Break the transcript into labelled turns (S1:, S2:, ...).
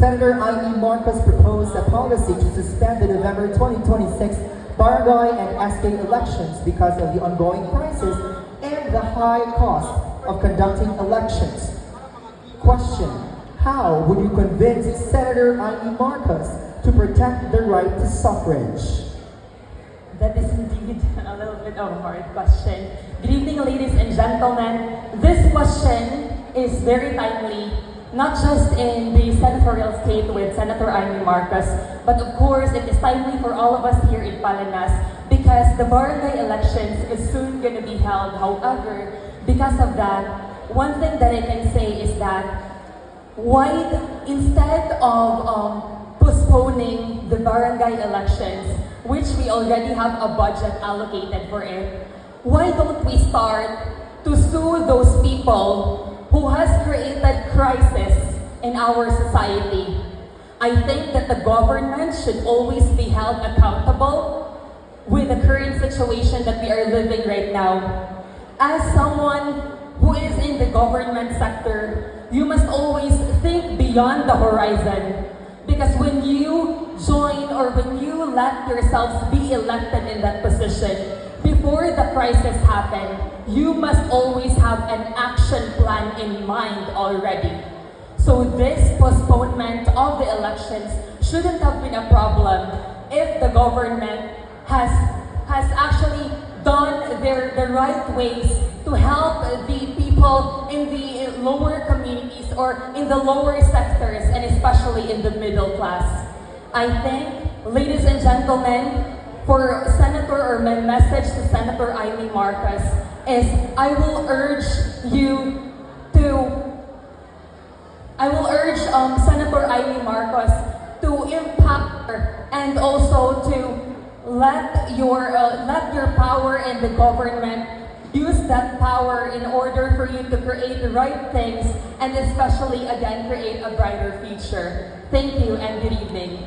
S1: Senator Amy Marcos proposed a policy to suspend the November 2026 barangay and SK elections because of the ongoing crisis and the high cost of conducting elections. Question: how would you convince Senator Amy Marcos to protect the right to suffrage?
S2: That is indeed a little bit of a hard question. Good evening, ladies and gentlemen. This question is very timely, not just in the senatorial state with Senator Amy Marcos, but of course it is timely for all of us here in Palanas because the barangay elections is soon going to be held. However, because of that, one thing that I can say is that why, instead of postponing the barangay elections, which we already have a budget allocated for it, why don't we start to sue those people who has created crisis in our society? I think that the government should always be held accountable with the current situation that we are living right now. As someone who is in the government sector, you must always think beyond the horizon. Because when you join or when you let yourselves be elected in that position, before the crisis happen, you must always have an action plan in mind already. So this postponement of the elections shouldn't have been a problem if the government has actually done the right ways to help the people in the lower communities or in the lower sectors and especially in the middle class. I think, ladies and gentlemen, for Senator or my message to Senator Amy Marcos is I will urge Senator Amy Marcos to impact her and also to let your power in the government use that power in order for you to create the right things and especially again create a brighter future. Thank you and good evening.